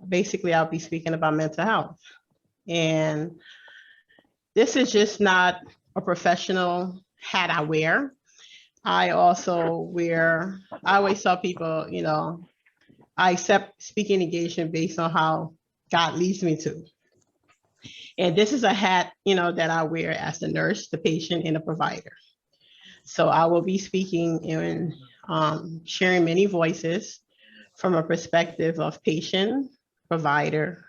Basically, I'll be speaking about mental health. And this is just not a professional hat I wear. I always tell people, I accept speaking engagement based on how God leads me to. And this is a hat, that I wear as the nurse, the patient, and the provider. So I will be speaking and sharing many voices from a perspective of patient, provider,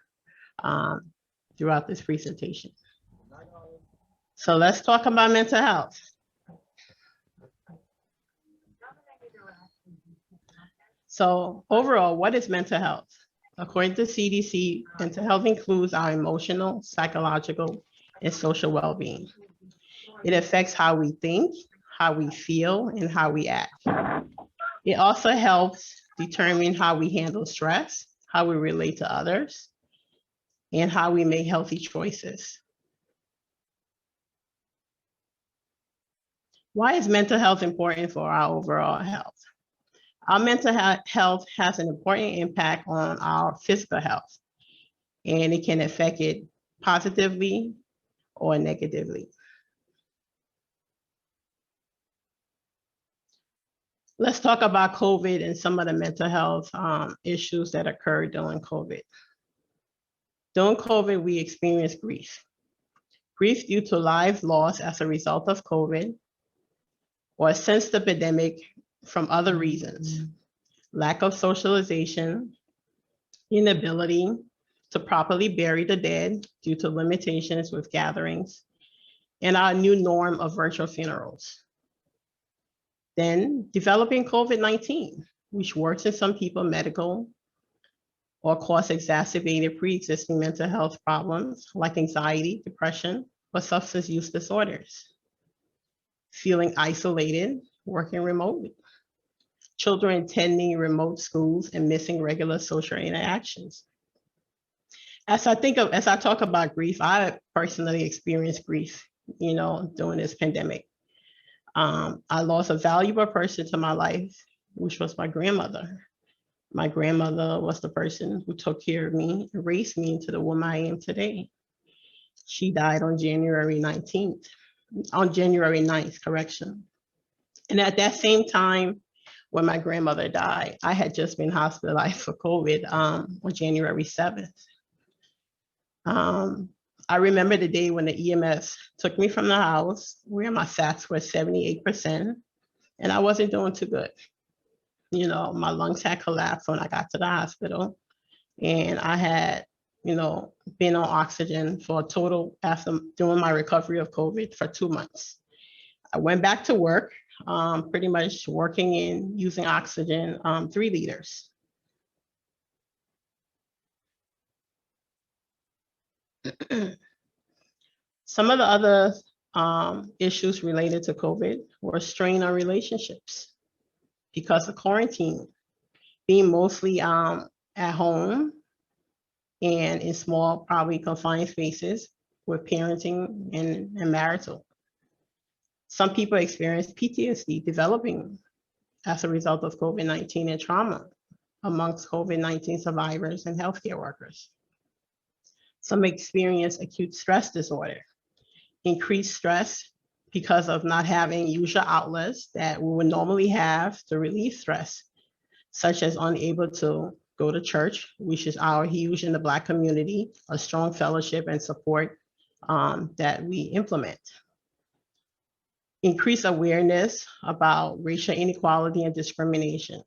throughout this presentation. So let's talk about mental health. So overall, what is mental health? According to CDC, mental health includes our emotional, psychological, and social well-being. It affects how we think, how we feel, and how we act. It also helps determine how we handle stress, how we relate to others, and how we make healthy choices. Why is mental health important for our overall health? Our mental health has an important impact on our physical health, and it can affect it positively or negatively. Let's talk about COVID and some of the mental health issues that occurred during COVID. During COVID, we experienced grief. Grief due to lives lost as a result of COVID, or since the pandemic from other reasons. Lack of socialization, inability to properly bury the dead due to limitations with gatherings, and our new norm of virtual funerals. Then developing COVID-19, which works in some people medical or cause exacerbated pre-existing mental health problems like anxiety, depression, or substance use disorders. Feeling isolated, working remotely. Children attending remote schools and missing regular social interactions. As I talk about grief, I personally experienced grief, during this pandemic. I lost a valuable person to my life, which was my grandmother. My grandmother was the person who took care of me and raised me into the woman I am today. She died on January 9th, correction. And at that same time, when my grandmother died, I had just been hospitalized for COVID on January 7th. I remember the day when the EMS took me from the house where my SATs were 78%, and I wasn't doing too good. My lungs had collapsed when I got to the hospital, and I had, been on oxygen for a total, after doing my recovery of COVID, for 2 months. I went back to work, pretty much working in using oxygen, 3 liters. Some of the other issues related to COVID were strain on relationships because of quarantine, being mostly at home and in small, probably confined spaces with parenting and marital. Some people experience PTSD developing as a result of COVID-19 and trauma amongst COVID-19 survivors and healthcare workers. Some experience acute stress disorder, increased stress because of not having usual outlets that we would normally have to relieve stress, such as unable to go to church, which is our huge in the Black community, a strong fellowship and support that we implement. Increased awareness about racial inequality and discrimination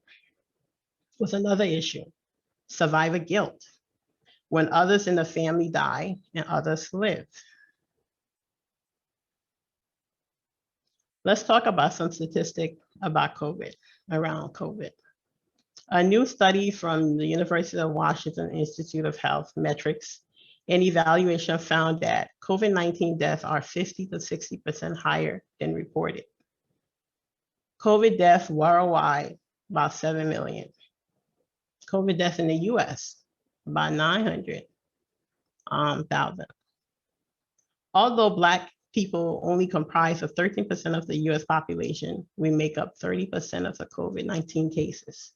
was another issue. Survivor guilt, when others in the family die and others live. Let's talk about some statistics about COVID, around COVID. A new study from the University of Washington Institute of Health Metrics and Evaluation found that COVID-19 deaths are 50 to 60% higher than reported. COVID deaths worldwide, about 7 million. COVID deaths in the US, about 900,000. Although Black people only comprise of 13% of the US population, we make up 30% of the COVID-19 cases.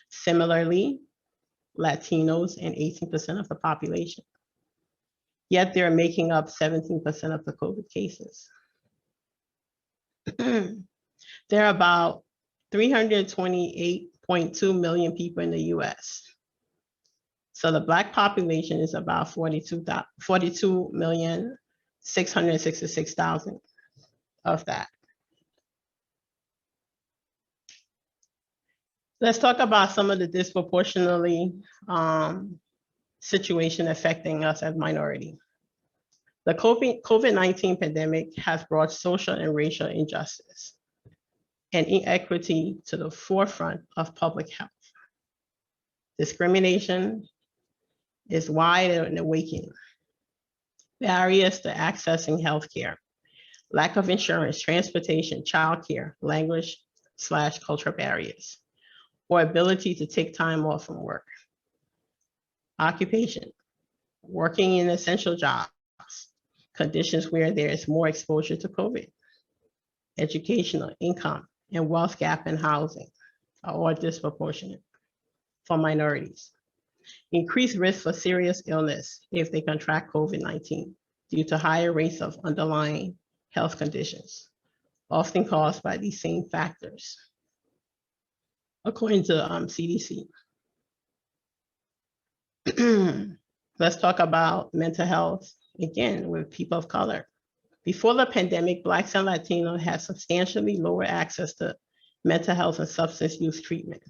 Similarly, Latinos, and 18% of the population. Yet they're making up 17% of the COVID cases. There are about 328.2 million people in the US. So the Black population is about 42,666,000 of that. Let's talk about some of the disproportionately situation affecting us as minority. The COVID-19 pandemic has brought social and racial injustice and inequity to the forefront of public health. Discrimination is wide and awakening. Barriers to accessing healthcare, lack of insurance, transportation, childcare, language/cultural barriers, or ability to take time off from work. Occupation, working in essential jobs, conditions where there is more exposure to COVID. Educational, income, and wealth gap in housing are all disproportionate for minorities. Increased risk for serious illness if they contract COVID-19 due to higher rates of underlying health conditions, often caused by these same factors, according to CDC. Let's talk about mental health again with people of color. Before the pandemic, Blacks and Latinos had substantially lower access to mental health and substance use treatment.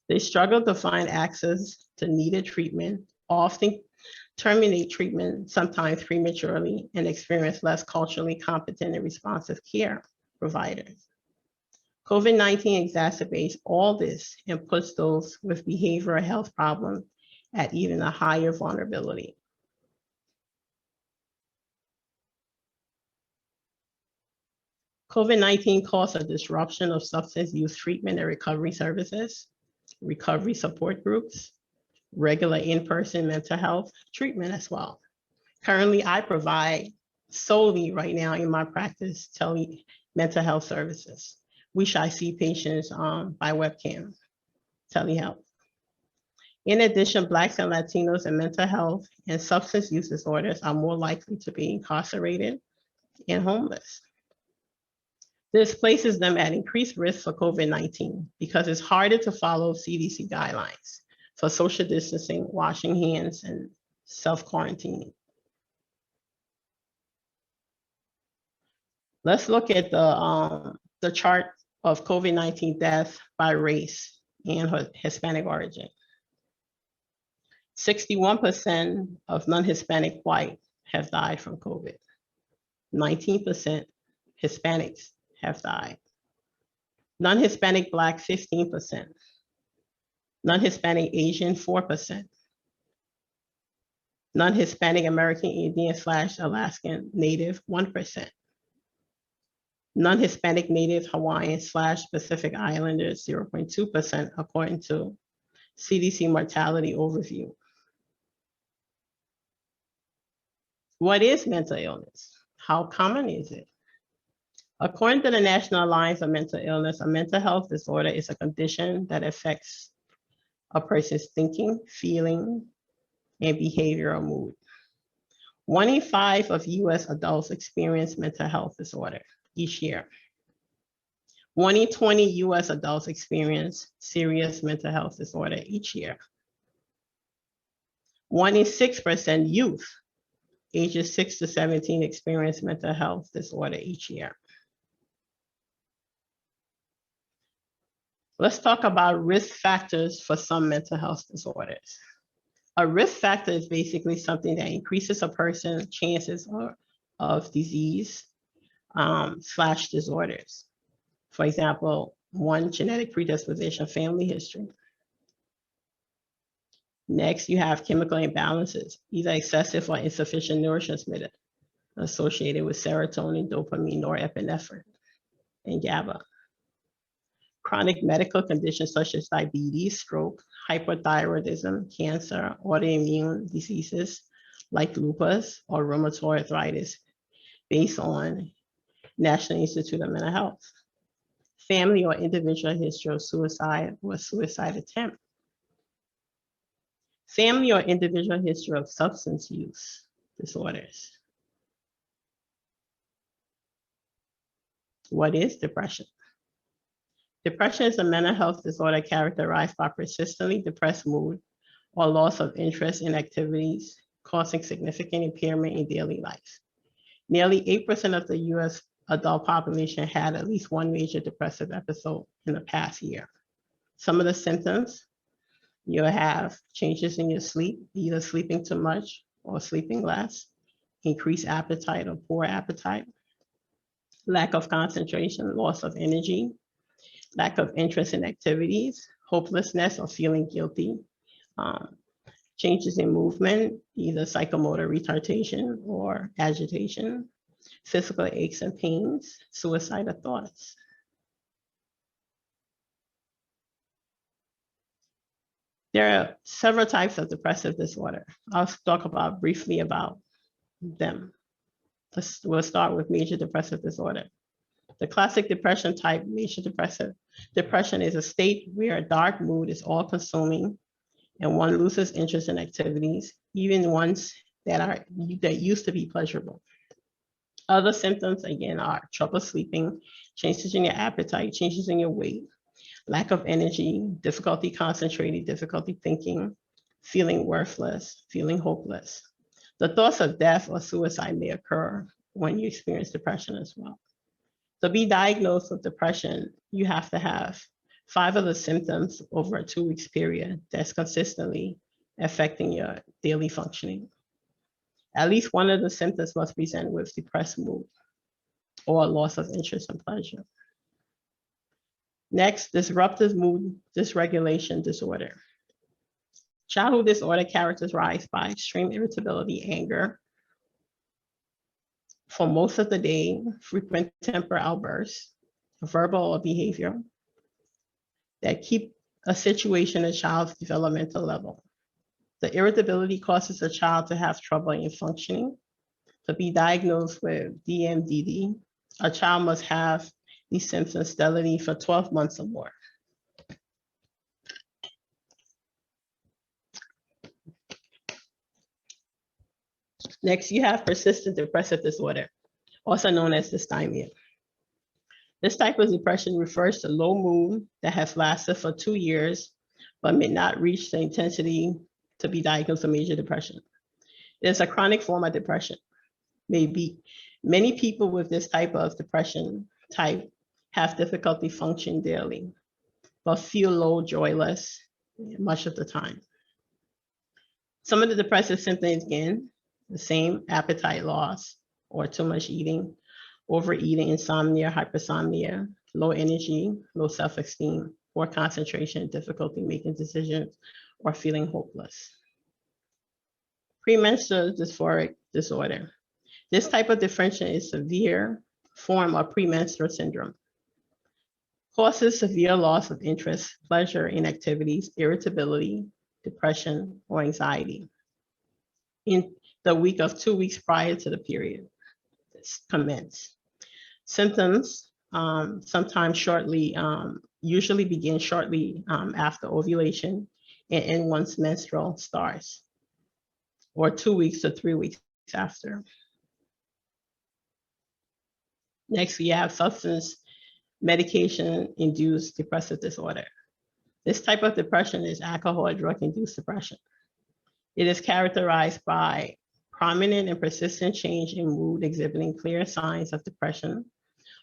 They struggled to find access to needed treatment, often terminate treatment, sometimes prematurely, and experience less culturally competent and responsive care providers. COVID-19 exacerbates all this and puts those with behavioral health problems at even a higher vulnerability. COVID-19 caused a disruption of substance use treatment and recovery services, recovery support groups, regular in-person mental health treatment as well. Currently, I provide solely right now in my practice mental health services, which I see patients by webcam, telehealth. In addition, Blacks and Latinos in mental health and substance use disorders are more likely to be incarcerated and homeless. This places them at increased risk for COVID-19 because it's harder to follow CDC guidelines for social distancing, washing hands, and self-quarantining. Let's look at the chart of COVID-19 death by race and Hispanic origin. 61% of non-Hispanic white have died from COVID. 19% Hispanics have died. Non-Hispanic Black, 15%. Non-Hispanic Asian, 4%. Non-Hispanic American Indian/Alaskan Native, 1%. Non-Hispanic Native Hawaiian/Pacific Islanders, 0.2%, according to CDC mortality overview. What is mental illness? How common is it? According to the National Alliance of Mental Illness, a mental health disorder is a condition that affects a person's thinking, feeling, and behavioral mood. 1 in 5 of US adults experience mental health disorder each year. 1 in 20 US adults experience serious mental health disorder each year. 1 in 6% youth ages 6 to 17 experience mental health disorder each year. Let's talk about risk factors for some mental health disorders. A risk factor is basically something that increases a person's chances of disease / disorders. For example, 1, genetic predisposition, family history. Next, you have chemical imbalances, either excessive or insufficient neurotransmitter associated with serotonin, dopamine, norepinephrine, and GABA. Chronic medical conditions such as diabetes, stroke, hypothyroidism, cancer, autoimmune diseases like lupus or rheumatoid arthritis, based on National Institute of Mental Health. Family or individual history of suicide or suicide attempt. Family or individual history of substance use disorders. What is depression? Depression is a mental health disorder characterized by persistently depressed mood or loss of interest in activities, causing significant impairment in daily life. Nearly 8% of the US adult population had at least one major depressive episode in the past year. Some of the symptoms, you'll have changes in your sleep, either sleeping too much or sleeping less, increased appetite or poor appetite, lack of concentration, loss of energy, lack of interest in activities, hopelessness or feeling guilty, changes in movement, either psychomotor retardation or agitation, physical aches and pains, suicidal thoughts. There are several types of depressive disorder. I'll talk briefly about them. We'll start with major depressive disorder. The classic depression type, major depressive depression, is a state where a dark mood is all-consuming and one loses interest in activities, even ones that used to be pleasurable. Other symptoms, again, are trouble sleeping, changes in your appetite, changes in your weight, lack of energy, difficulty concentrating, difficulty thinking, feeling worthless, feeling hopeless. The thoughts of death or suicide may occur when you experience depression as well. To be diagnosed with depression, you have to have 5 of the symptoms over a 2 weeks period that's consistently affecting your daily functioning. At least one of the symptoms must present with depressed mood or loss of interest and pleasure. Next, disruptive mood dysregulation disorder. Childhood disorder characterized by extreme irritability, anger for most of the day, frequent temper outbursts, verbal or behavior that keep a situation at a child's developmental level. The irritability causes a child to have trouble in functioning. To be diagnosed with DMDD, a child must have these symptoms steadily for 12 months or more. Next, you have persistent depressive disorder, also known as dysthymia. This type of depression refers to low mood that has lasted for 2 years, but may not reach the intensity to be diagnosed with major depression. It is a chronic form of depression. Many people with this type of depression type have difficulty functioning daily, but feel low, joyless much of the time. Some of the depressive symptoms, again, the same: appetite loss or too much eating, overeating, insomnia, hypersomnia, low energy, low self-esteem, poor concentration, difficulty making decisions, or feeling hopeless. Premenstrual dysphoric disorder. This type of depression is a severe form of premenstrual syndrome. Causes severe loss of interest, pleasure in activities, irritability, depression, or anxiety in the week of 2 weeks prior to the period commence. Symptoms sometimes usually begin shortly after ovulation and end once menstrual starts, or 2 weeks to 3 weeks after. Next, we have substance medication-induced depressive disorder. This type of depression is alcohol or drug-induced depression. It is characterized by prominent and persistent change in mood exhibiting clear signs of depression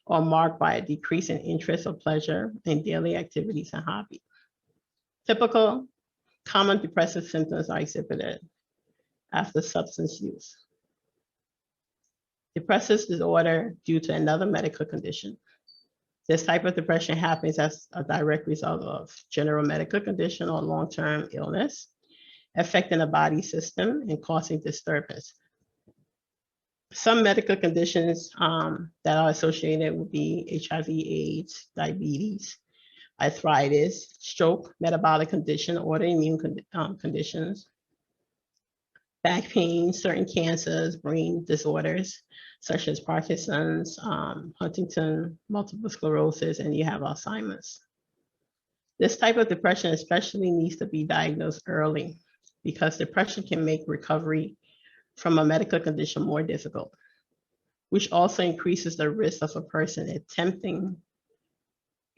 or marked by a decrease in interest or pleasure in daily activities and hobbies. Typical common depressive symptoms are exhibited after substance use. Depressive disorder due to another medical condition. This type of depression happens as a direct result of general medical condition or long-term illness affecting the body system and causing disturbance. Some medical conditions that are associated would be HIV, AIDS, diabetes, arthritis, stroke, metabolic condition, autoimmune conditions, back pain, certain cancers, brain disorders, such as Parkinson's, Huntington, multiple sclerosis, and you have Alzheimer's. This type of depression especially needs to be diagnosed early because depression can make recovery from a medical condition more difficult, which also increases the risk of a person attempting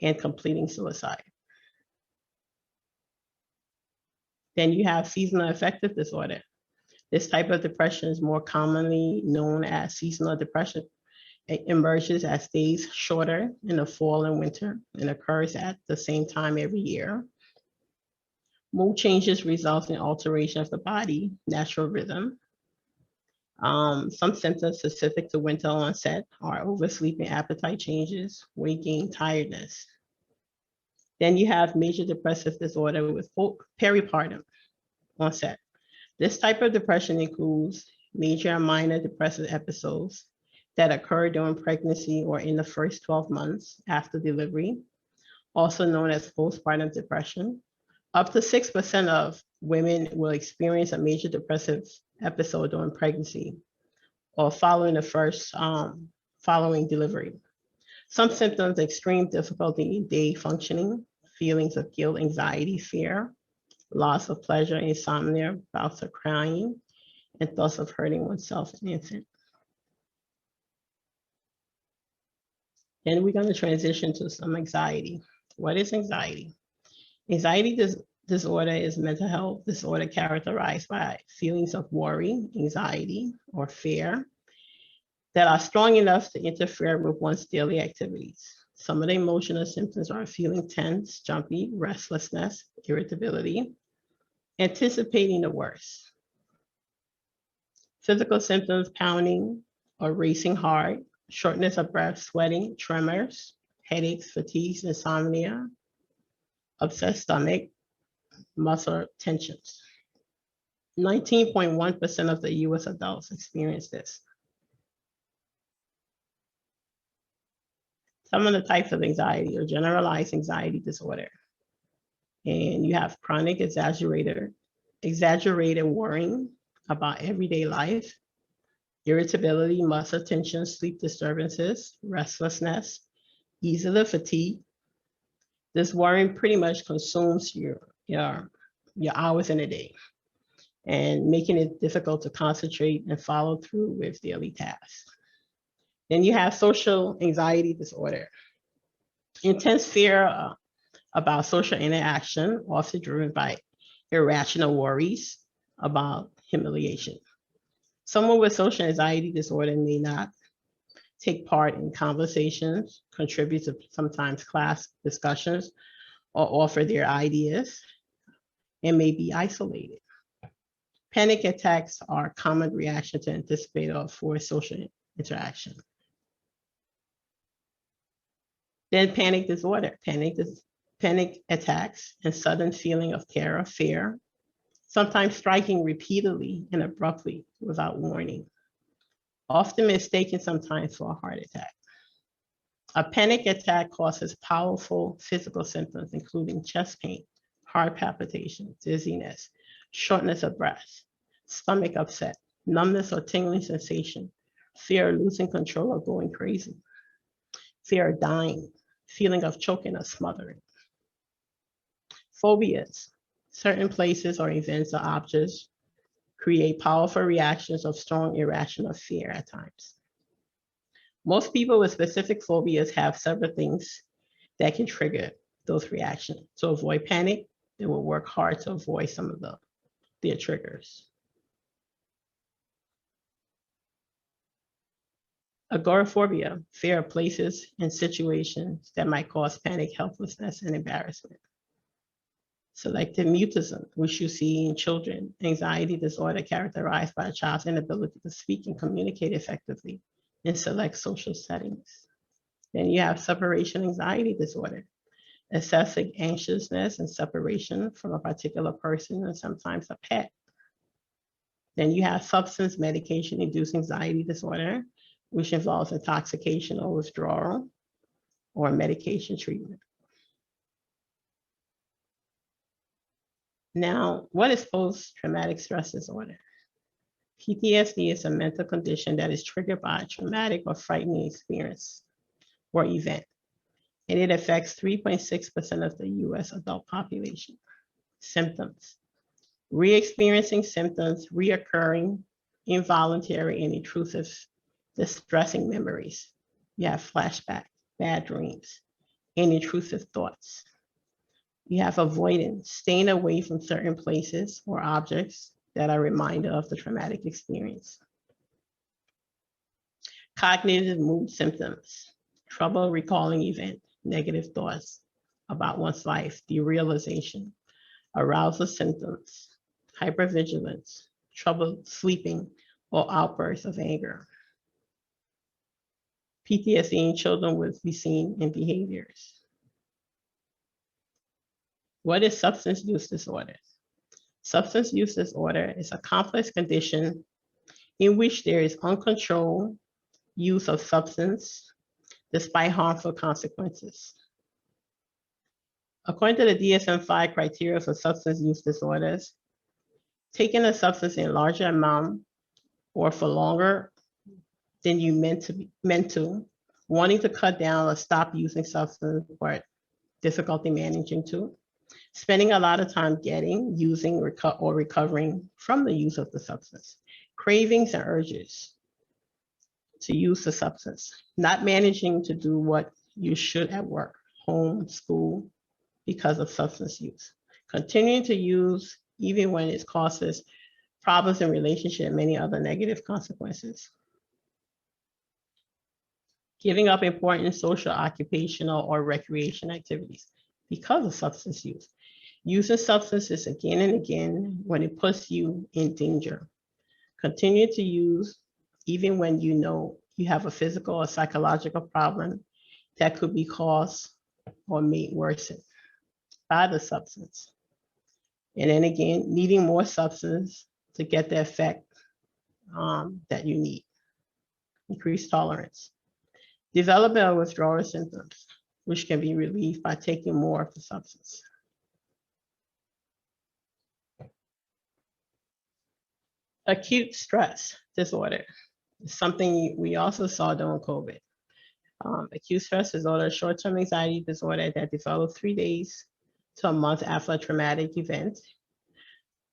and completing suicide. Then you have seasonal affective disorder. This type of depression is more commonly known as seasonal depression. It emerges as days shorter in the fall and winter and occurs at the same time every year. Mood changes result in alteration of the body, natural rhythm. Some symptoms specific to winter onset are oversleeping, appetite changes, weight gain, tiredness. Then you have major depressive disorder with peripartum onset. This type of depression includes major and minor depressive episodes that occur during pregnancy or in the first 12 months after delivery, also known as postpartum depression. Up to 6% of women will experience a major depressive episode during pregnancy or following the first following delivery. Some symptoms: extreme difficulty in day functioning, feelings of guilt, anxiety, fear, loss of pleasure, insomnia, bouts of crying, and thoughts of hurting oneself as an infant. Then we're going to transition to some anxiety. What is anxiety? Anxiety disorder is mental health disorder characterized by feelings of worry, anxiety, or fear that are strong enough to interfere with one's daily activities. Some of the emotional symptoms are feeling tense, jumpy, restlessness, irritability, anticipating the worst. Physical symptoms: pounding or racing heart, shortness of breath, sweating, tremors, headaches, fatigue, insomnia, upset stomach, muscle tensions. 19.1% of the US adults experience this. Some of the types of anxiety are generalized anxiety disorder. And you have chronic exaggerated worrying about everyday life, irritability, muscle tension, sleep disturbances, restlessness, easily fatigue. This worrying pretty much consumes your hours in a day and making it difficult to concentrate and follow through with daily tasks. Then you have social anxiety disorder. Intense fear about social interaction, often driven by irrational worries about humiliation. Someone with social anxiety disorder may not take part in conversations, contribute to sometimes class discussions, or offer their ideas, and may be isolated. Panic attacks are a common reaction to anticipate or forced social interaction. Then panic disorder. Panic attacks and sudden feeling of terror, fear, sometimes striking repeatedly and abruptly without warning, often mistaken sometimes for a heart attack. A panic attack causes powerful physical symptoms, including chest pain, heart palpitation, dizziness, shortness of breath, stomach upset, numbness or tingling sensation, fear of losing control or going crazy, fear of dying, feeling of choking or smothering. Phobias. Certain places or events or objects create powerful reactions of strong irrational fear at times. Most people with specific phobias have several things that can trigger those reactions. To avoid panic, they will work hard to avoid some of their triggers. Agoraphobia, fear of places and situations that might cause panic, helplessness, and embarrassment. Selective mutism, which you see in children, anxiety disorder characterized by a child's inability to speak and communicate effectively in select social settings. Then you have separation anxiety disorder, excessive anxiousness and separation from a particular person and sometimes a pet. Then you have substance medication-induced anxiety disorder, which involves intoxication or withdrawal or medication treatment. Now, what is post-traumatic stress disorder? PTSD is a mental condition that is triggered by a traumatic or frightening experience or event, and it affects 3.6% of the US adult population. Symptoms: re-experiencing symptoms, reoccurring, involuntary, and intrusive, distressing memories. You have flashbacks, bad dreams, and intrusive thoughts. You have avoidance, staying away from certain places or objects that are a reminder of the traumatic experience. Cognitive mood symptoms, trouble recalling event, negative thoughts about one's life, derealization, arousal symptoms, hypervigilance, trouble sleeping, or outbursts of anger. PTSD in children will be seen in behaviors. What is substance use disorder? Substance use disorder is a complex condition in which there is uncontrolled use of substance despite harmful consequences. According to the DSM-5 criteria for substance use disorders, taking a substance in larger amount or for longer than you meant to, wanting to cut down or stop using substance, but difficulty managing to, spending a lot of time getting, using, or recovering from the use of the substance, cravings and urges to use the substance, not managing to do what you should at work, home, school, because of substance use, continuing to use even when it causes problems in relationship and many other negative consequences, giving up important social, occupational, or recreation activities because of substance use, using substances again and again when it puts you in danger, continue to use even when you know you have a physical or psychological problem that could be caused or made worse by the substance. And then again, needing more substance to get the effect that you need. Increased tolerance. Development of withdrawal symptoms, which can be relieved by taking more of the substance. Acute stress disorder is something we also saw during COVID. Acute stress disorder is short-term anxiety disorder that develops 3 days to a month after a traumatic event.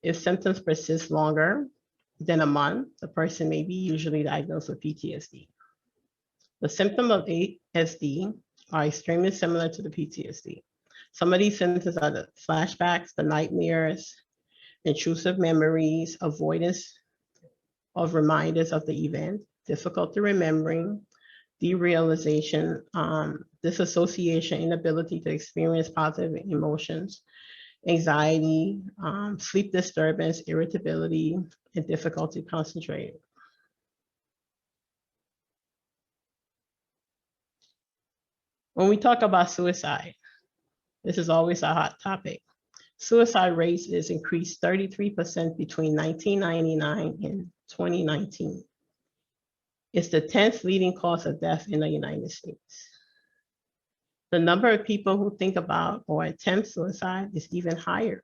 If symptoms persist longer than a month, the person may be usually diagnosed with PTSD. The symptoms of ASD are extremely similar to the PTSD. Some of these symptoms are the flashbacks, the nightmares, intrusive memories, avoidance of reminders of the event, difficulty remembering, derealization, disassociation, inability to experience positive emotions, anxiety, sleep disturbance, irritability, and difficulty concentrating. When we talk about suicide, this is always a hot topic. Suicide rates is increased 33% between 1999 and 2019. It's the 10th leading cause of death in the United States. The number of people who think about or attempt suicide is even higher.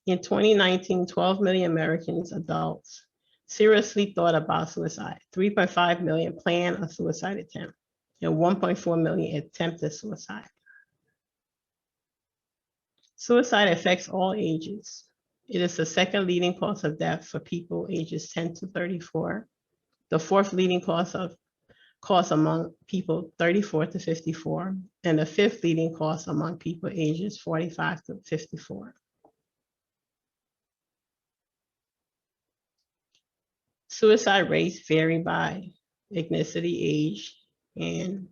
In 2019, 12 million Americans adults seriously thought about suicide. 3.5 million planned a suicide attempt, and 1.4 million attempted suicide. Suicide affects all ages. It is the second leading cause of death for people ages 10 to 34, the fourth leading cause among people 34 to 54, and the fifth leading cause among people ages 45 to 54. Suicide rates vary by ethnicity, age, and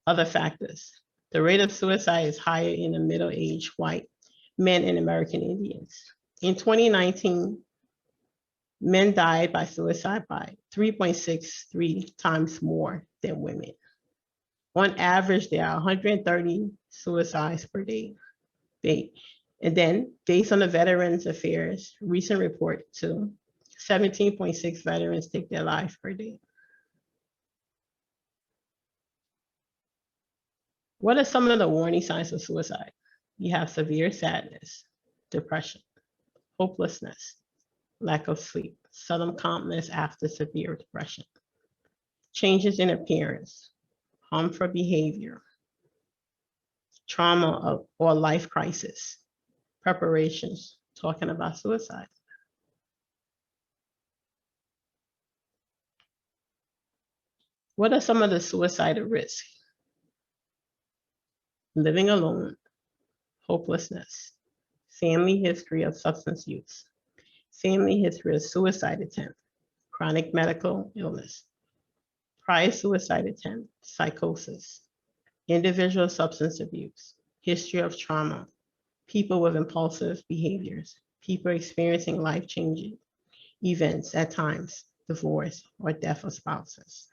other factors. The rate of suicide is higher in the middle-aged white men and American Indians. In 2019, men died by suicide by 3.63 times more than women. On average, there are 130 suicides per day. And then, based on the Veterans Affairs recent report too, 17.6 veterans take their life per day. What are some of the warning signs of suicide? You have severe sadness, depression, hopelessness, lack of sleep, sudden calmness after severe depression, changes in appearance, harmful behavior, trauma or life crisis, preparations talking about suicide. What are some of the suicidal risks? Living alone, hopelessness, family history of substance use, family history of suicide attempt, chronic medical illness, prior suicide attempt, psychosis, individual substance abuse, history of trauma, people with impulsive behaviors, people experiencing life-changing events at times, divorce or death of spouses.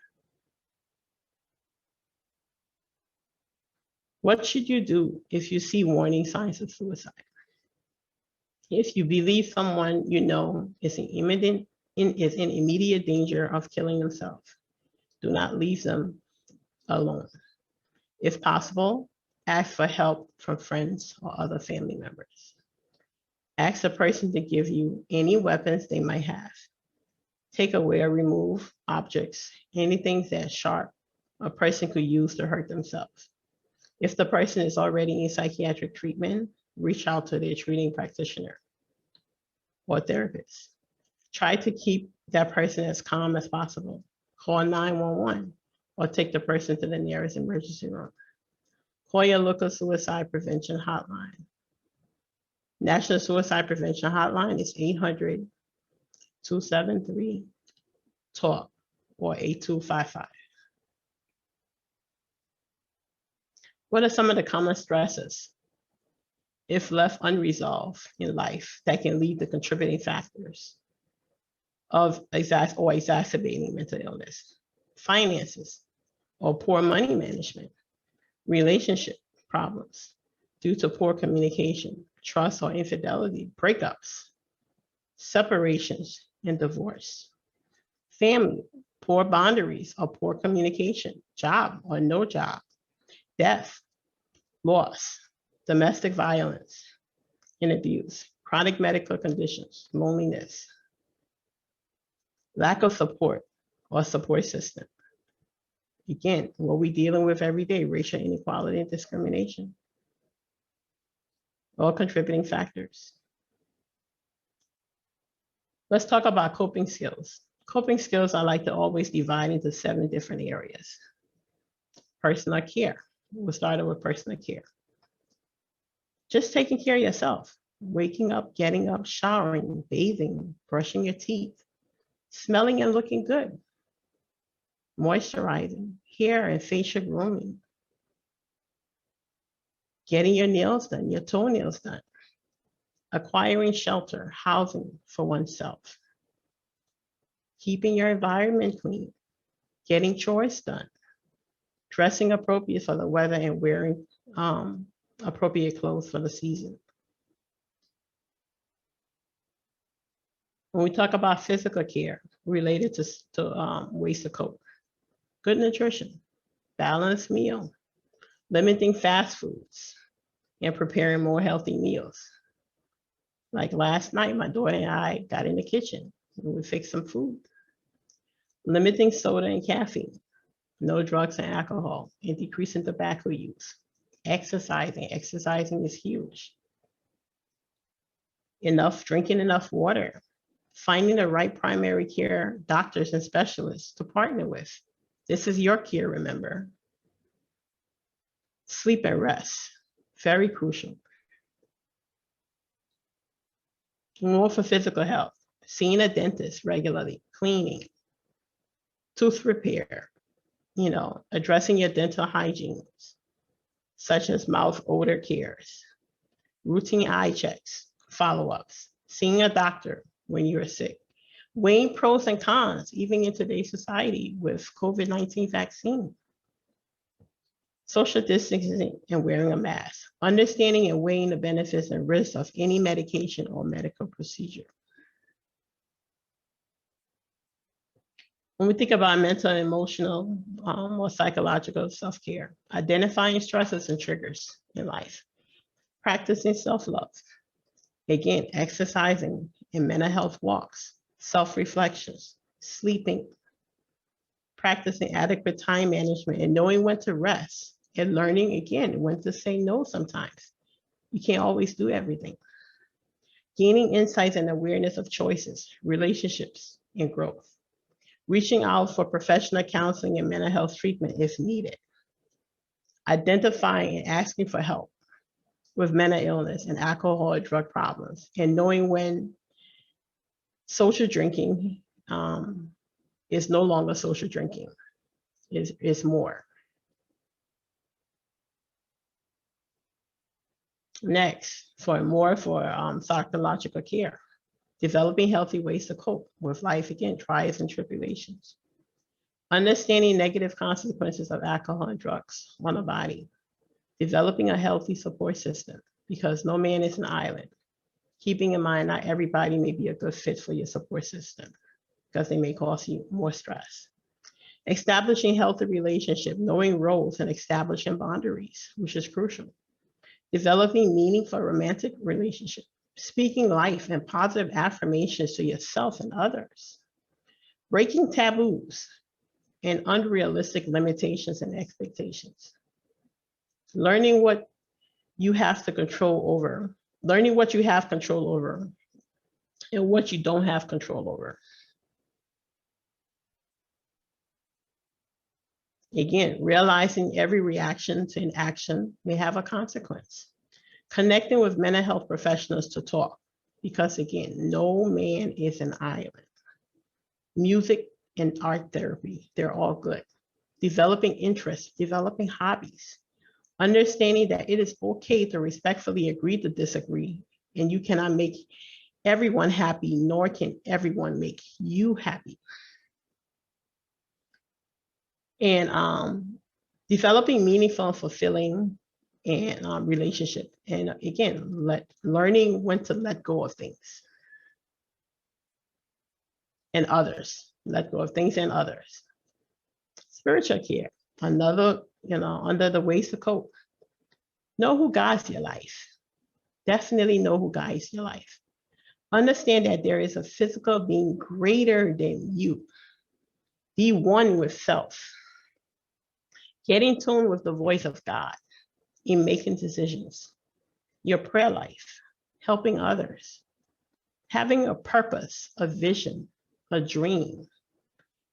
What should you do if you see warning signs of suicide? If you believe someone you know is in immediate danger of killing themselves, do not leave them alone. If possible, ask for help from friends or other family members. Ask the person to give you any weapons they might have. Take away or remove objects, anything that's sharp a person could use to hurt themselves. If the person is already in psychiatric treatment, reach out to their treating practitioner or therapist. Try to keep that person as calm as possible. Call 911 or take the person to the nearest emergency room. Call your local suicide prevention hotline. National Suicide Prevention Hotline is 800-273-TALK or 8255. What are some of the common stresses, if left unresolved in life, that can lead to contributing factors of exacerbating mental illness? Finances or poor money management, relationship problems due to poor communication, trust or infidelity, breakups, separations and divorce, family, poor boundaries or poor communication, job or no job, death, loss, domestic violence and abuse, chronic medical conditions, loneliness, lack of support or support system. Again, what we're dealing with every day, racial inequality and discrimination, all contributing factors. Let's talk about coping skills. Coping skills I like to always divide into 7 different areas. Personal care. We'll start with personal care. Just taking care of yourself, waking up, getting up, showering, bathing, brushing your teeth, smelling and looking good, moisturizing, hair and facial grooming, getting your nails done, your toenails done, acquiring shelter, housing for oneself, keeping your environment clean, getting chores done, dressing appropriate for the weather and wearing appropriate clothes for the season. When we talk about physical care related to ways to cope, good nutrition, balanced meal, limiting fast foods, and preparing more healthy meals. Like last night, my daughter and I got in the kitchen and we fixed some food. Limiting soda and caffeine, no drugs and alcohol, and decreasing tobacco use. Exercising is huge. Drinking enough water. Finding the right primary care doctors and specialists to partner with. This is your care, remember. Sleep and rest, very crucial. More for physical health, seeing a dentist regularly, cleaning, tooth repair, addressing your dental hygiene, such as mouth odor cares, routine eye checks, follow-ups, seeing a doctor when you're sick, weighing pros and cons, even in today's society with COVID-19 vaccine, social distancing and wearing a mask, understanding and weighing the benefits and risks of any medication or medical procedure. When we think about mental and emotional or psychological self-care, identifying stresses and triggers in life, practicing self-love, again, exercising and mental health walks, self-reflections, sleeping, practicing adequate time management and knowing when to rest and learning, again, when to say no sometimes. You can't always do everything. gaining insights and awareness of choices, relationships, and growth, reaching out for professional counseling and mental health treatment if needed, identifying and asking for help with mental illness and alcohol or drug problems, and knowing when social drinking is no longer social drinking, is more. Next, for psychological care, developing healthy ways to cope with life, again, trials and tribulations, understanding negative consequences of alcohol and drugs on the body, developing a healthy support system, because no man is an island, keeping in mind not everybody may be a good fit for your support system because they may cause you more stress. Establishing healthy relationship, knowing roles and establishing boundaries, which is crucial. Developing meaningful romantic relationship, speaking life and positive affirmations to yourself and others. Breaking taboos and unrealistic limitations and expectations. Learning what you have control over and what you don't have control over. Again, realizing every reaction to an action may have a consequence. Connecting with mental health professionals to talk, because again, no man is an island. Music and art therapy, they're all good. Developing interests, developing hobbies, understanding that it is okay to respectfully agree to disagree, and you cannot make everyone happy, nor can everyone make you happy. And developing meaningful and fulfilling and relationship. And again, learning when to let go of things and others, let go of things and others. Spiritual care, another, under the ways to cope. Know who guides your life. Definitely know who guides your life. Understand that there is a physical being greater than you. Be one with self. Get in tune with the voice of God in making decisions. Your prayer life, helping others, having a purpose, a vision, a dream,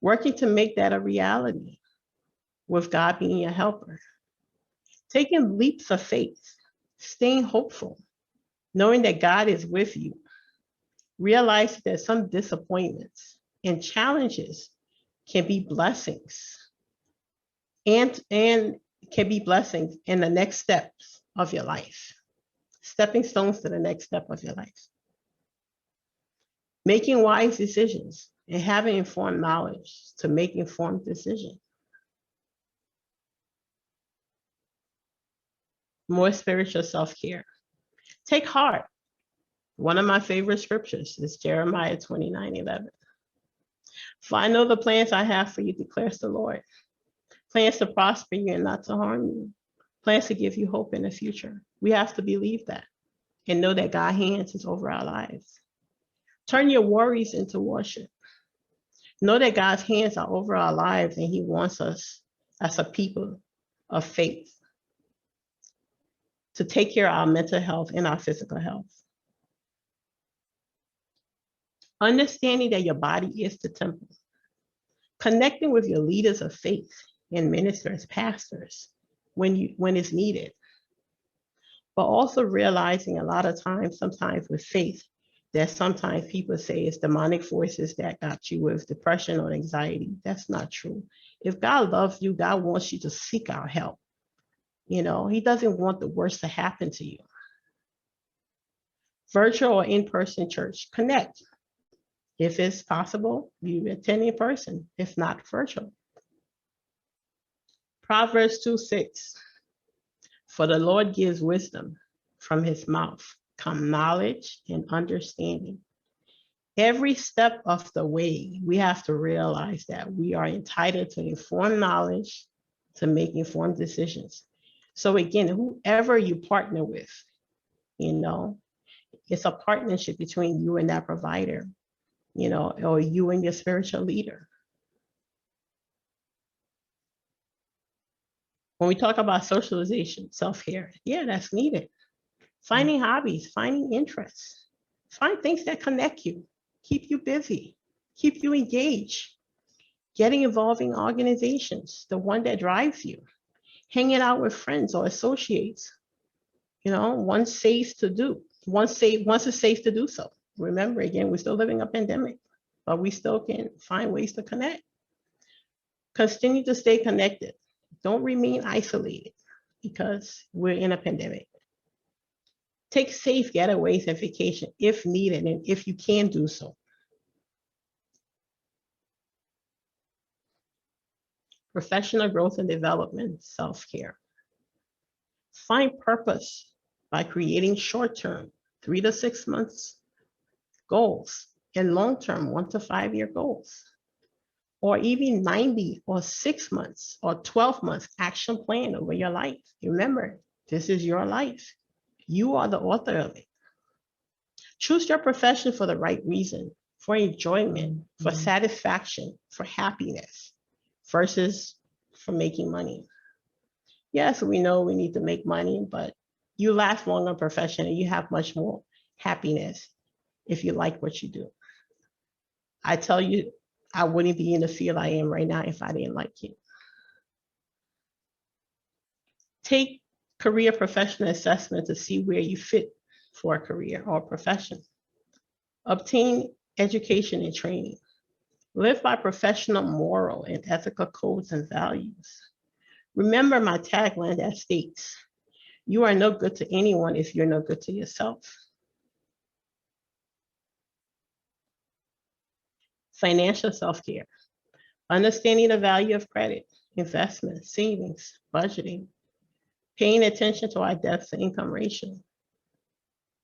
working to make that a reality with God being your helper. Taking leaps of faith, staying hopeful, knowing that God is with you. Realize that some disappointments and challenges can be blessings and can be blessings in the next steps of your life, stepping stones to the next step of your life. Making wise decisions and having informed knowledge to make informed decisions. More spiritual self-care. Take heart. One of my favorite scriptures is Jeremiah 29:11. For I know the plans I have for you, declares the Lord. Plans to prosper you and not to harm you. Plans to give you hope in the future. We have to believe that and know that God's hands is over our lives. Turn your worries into worship. Know that God's hands are over our lives and He wants us as a people of faith to take care of our mental health and our physical health. Understanding that your body is the temple. Connecting with your leaders of faith and ministers, pastors, when it's needed. But also realizing a lot of times, sometimes with faith, that sometimes people say it's demonic forces that got you with depression or anxiety. That's not true. If God loves you, God wants you to seek out help. He doesn't want the worst to happen to you. Virtual or in-person church, connect. If it's possible, you attend in person, if not virtual. Proverbs 2:6. For the Lord gives wisdom, from His mouth come knowledge and understanding. Every step of the way, we have to realize that we are entitled to informed knowledge to make informed decisions. So again, whoever you partner with, it's a partnership between you and that provider, or you and your spiritual leader. When we talk about socialization, self-care, yeah, that's needed. Finding hobbies, finding interests, Find things that connect you, keep you busy, keep you engaged, getting involved in organizations, the one that drives you, hanging out with friends or associates, once safe to do, once it's safe to do so. Remember, again, we're still living a pandemic, but we still can find ways to connect. Continue to stay connected. Don't remain isolated because we're in a pandemic. Take safe getaways and vacation if needed and if you can do so. Professional growth and development, self-care. Find purpose by creating short-term, 3 to 6 months goals and long-term 1 to 5 year goals, or even 90 or 6 months or 12 months action plan over your life. Remember, this is your life. You are the author of it. Choose your profession for the right reason, for enjoyment, for satisfaction, for happiness, versus for making money. Yes, we know we need to make money, but you last longer in a profession and you have much more happiness if you like what you do. I tell you, I wouldn't be in the field I am right now if I didn't like it. Take career professional assessment to see where you fit for a career or profession. Obtain education and training. Live by professional moral and ethical codes and values. Remember my tagline that states, you are no good to anyone if you're no good to yourself. Financial self-care. Understanding the value of credit, investment, savings, budgeting, paying attention to our debt to income ratio.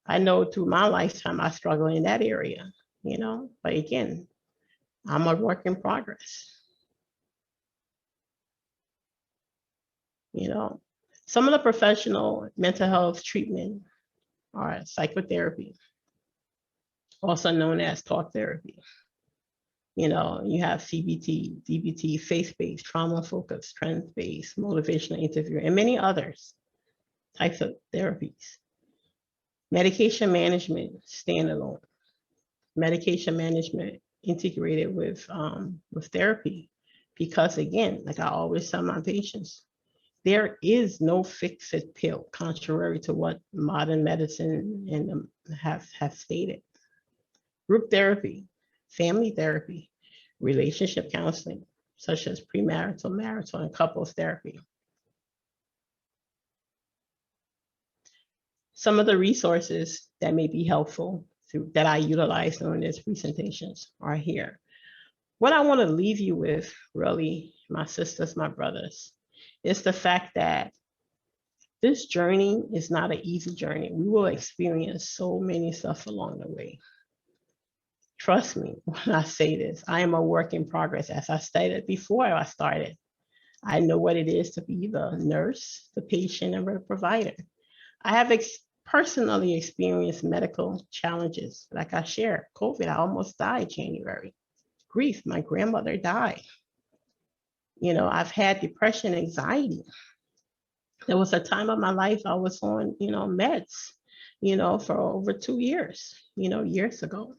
I know through my lifetime, I struggle in that area, but again, I'm a work in progress. Some of the professional mental health treatment are psychotherapy, also known as talk therapy. You have CBT, DBT, faith-based, trauma-focused, strength-based, motivational interview, and many others types of therapies. Medication management, standalone. Medication management integrated with therapy. Because again, like I always tell my patients, there is no fix-it pill, contrary to what modern medicine and have stated. Group therapy, family therapy, relationship counseling, such as premarital, marital, and couples therapy. Some of the resources that may be helpful that I utilize during these presentations are here. What I want to leave you with, really, my sisters, my brothers, is the fact that this journey is not an easy journey. We will experience so many stuff along the way. Trust me when I say this, I am a work in progress. As I stated before I started, I know what it is to be the nurse, the patient, and the provider. I have personally experienced medical challenges. Like I shared, COVID, I almost died January. Grief, my grandmother died. I've had depression, anxiety. There was a time of my life I was on, meds, for over 2 years, years ago.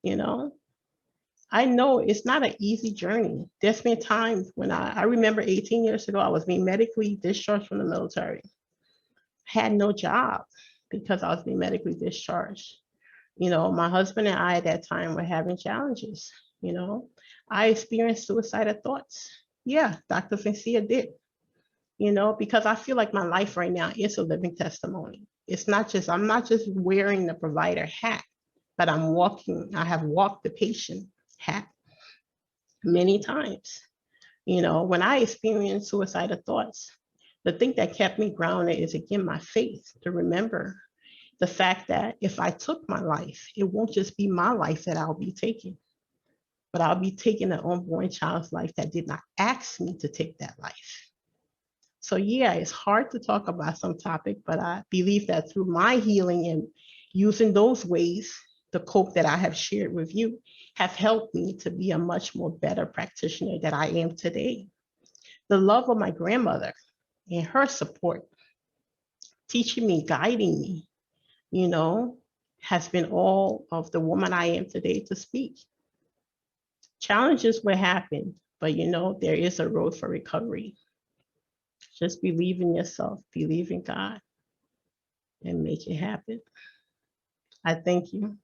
I know it's not an easy journey. There's been times when I remember 18 years ago, I was being medically discharged from the military. Had no job because I was being medically discharged. My husband and I at that time were having challenges. I experienced suicidal thoughts. Yeah, Dr. Vansiea did. Because I feel like my life right now is a living testimony. I'm not just wearing the provider hat, but I have walked the patient hat many times. When I experienced suicidal thoughts, the thing that kept me grounded is, again, my faith, to remember the fact that if I took my life, it won't just be my life that I'll be taking, but I'll be taking an unborn child's life that did not ask me to take that life. So yeah, it's hard to talk about some topic, but I believe that through my healing and using those ways, the cope that I have shared with you have helped me to be a much more better practitioner than I am today. The love of my grandmother and her support, teaching me, guiding me, has been all of the woman I am today to speak. Challenges will happen, but there is a road for recovery. Just believe in yourself, believe in God, and make it happen. I thank you.